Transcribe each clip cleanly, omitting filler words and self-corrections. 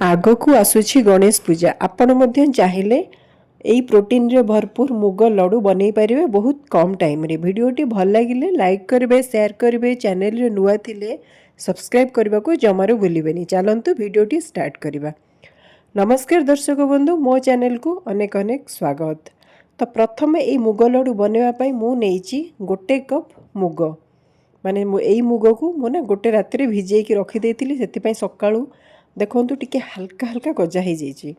आगकू आसुछि गणेश पूजा आपण मध्य चाहिए यही प्रोटीन रे भरपूर मुग लड्डू बनै पारे बहुत कम टाइम रे। वीडियोटी भल लगे लाइक करेंगे, शेयर करेंगे, चैनल रे नुआ थिले सब्सक्राइब करने को जमारू भूलिबेनी। चलंतु वीडियोटी स्टार्ट करवा। नमस्कार दर्शक बंधु, मो चैनल को अनेक अनेक स्वागत। तो प्रथम यही मुग लड्डू बनवाई मुझे गोटे कप मुग माने यही मुग को मुझे गोटे राति भिजे रखीदे से सकाळू देखो टिके हल्का हल्का गजा हो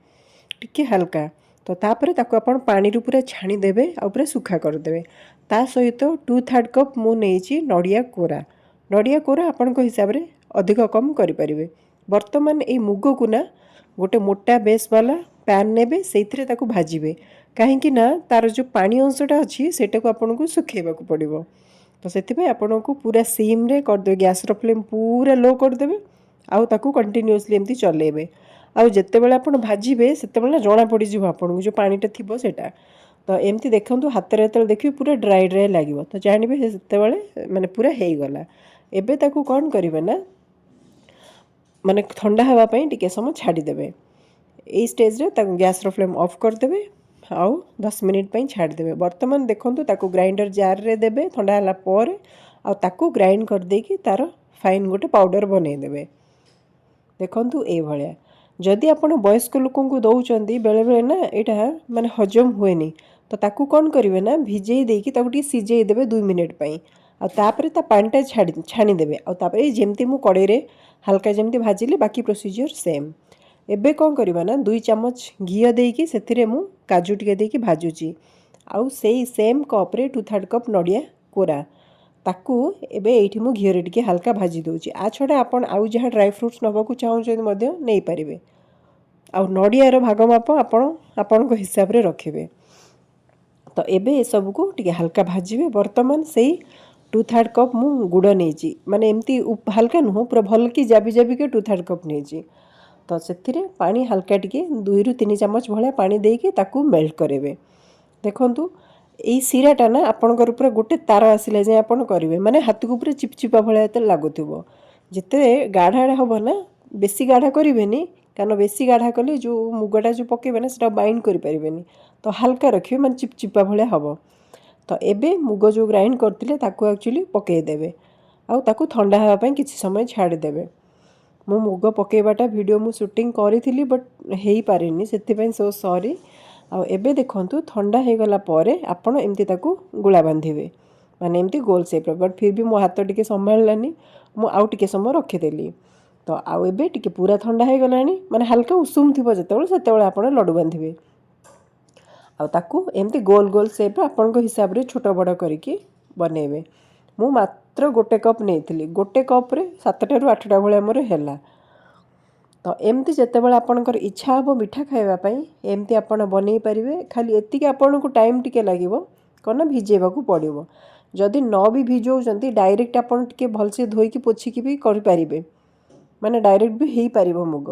टिके हल्का। तो तापर ताको आपण पानी रू पूरा छाणीदेवे आ पूरा सुखा करदे। ता सहित 2/3 कप मु नेइची नडिया कोरा। नडिया कोरा आपण हिसाब रे अधिक कम करें। बर्तमान ये मुग को ना गोटे मोटा बेस वाला पैन नेबे, सेइथिरे ताको भाजिबे। कहीं ना तार जो पानी अंशटा अच्छी सेटा को आपन को सुखेबा को पड़िबो। तो सेतिबे आपन को पूरा सिम रे कर दे, गैस रो फ्लेम पूरा लो कर देबे आउ ताकू कंटिन्यूअसली एमती चलेबे। आउ जत्ते बेले आपण भाजिबे सेते बेले जणा पड़ी जिवो आपन को जो पानीटा थिबो सेटा। तो एमती देखंतु हाथ रे तले देखि पूरा ड्राई ड्राई लागिवो, तो जानिबे सेते बेले माने पूरा हेई गला। एबे ताकू कोन करिवे ना माने ठंडा हवा पई टिके समय छाडी देबे। ए स्टेज रे ताकू गैस रो फ्लेम ऑफ कर देबे आउ 10 मिनिट पई छाडी देबे। वर्तमान देखंतु ताकू ग्राइंडर जार रे देबे ठंडा हला पर आउ ताकू ग्राइंड कर देकी तार फाइन गोटे पाउडर बनै देबे। देखंतु ए भलिया जदि आपण वयस्क लोकन को दउचंदी बेले बेले ना एटा माने हजम हुएनी, तो ताकू कोन करिवे ना भिजेई देकी ताकू टी सिजेई देबे 2 मिनिट पई आ तापरे ता पानीटा छाणी देबे। आ तापरे जेमती मु कड़े रे हल्का जेमती भाजिले बाकी प्रोसीजर सेम। एबे कोन करिवा ना 2 चम्मच घी देकी सेथिरे मु काजू टिके देकी भाजुची आउ सेई सेम कप रे 2/3 कप नडिया कोरा ताकू एबे एठी मु घी रे टिके हल्का भाजी दोची। आ छडा आपण आउ जहा ड्राई फ्रूट्स नबा को चाहउछन मध्य नै परिबे। आउ नडिया रो भाग माप आपण को हिसाब रे रखिबे। तो एबे ए सब को टिके हल्का भाजीबे। वर्तमान सेई 2/3 कप मु गुड़ नेची, माने एमती हल्का नुह पूरा भल की जाबी जाबी के 2/3 कप नेची। तो सेथिरे पानी हल्का टिके 2 रु 3 चम्मच भले पानी देके ताकू मेल्ट करेबे। देखंतु एई सिराटा ना आपणकर पूरा गोटे तार आसिले जे आपण करिवे, माने हाथ को पूरा चिपचिपा भले ते लागुथिबो। जेते गाढ़ा हबो ना बेसी गाढ़ा करिवेनी, कारण बेसी गाढ़ा कले जो मुगटा जो पकेबे ना सेटा बाइंड करि परिबेनी। तो हल्का रखिबे माने चिपचिपा भले हबो। तो एबे मुग जो ग्राइंड करथिले ताकू एक्चुअली पकेई देबे आउ ताकू ठंडा हवा पई किछि समय छाडी देबे। मु मुग पकेबाटा वीडियो मु शूटिंग करिथिली बट हेई पारिनी, सेति पई सो सॉरी। आ एबे देखंतु ठंडा हे गला परे आपण एमती ताकू गुळा बांधिबे, माने एमती गोल शेप रो। बट फिर भी मो हाथ टिके संभाळलानी, मु आउ टिके समय रखिदेली। तो आउ एबे टिके पूरा ठंडा हे गलानी, माने हल्का उषुम थिबो जेतेबेले सेतेबेले आपण लड्डू बांधिबे आउ ताकू एमती गोल गोल शेप आपण को हिसाब रे छोट बड़ करिके बनेबे। मु मात्र गोटे कप नेथिली, गोटे कप रे 7टा रु 8टा भले हमर हैला। तो एमती जेतेबेले आपणकर इच्छा हबो मिठा खाइबा पई एमती आपण बनै परिबे। खाली एतिके आपण को टाइम टिके लागिवो कोना भिजेबा को पड़िवो। जदि न भी भिजौचंती डायरेक्ट आपण टिके भलसे धोई की पोछि की भी करि परिबे, माने डायरेक्ट भी हेई परिबो मुग।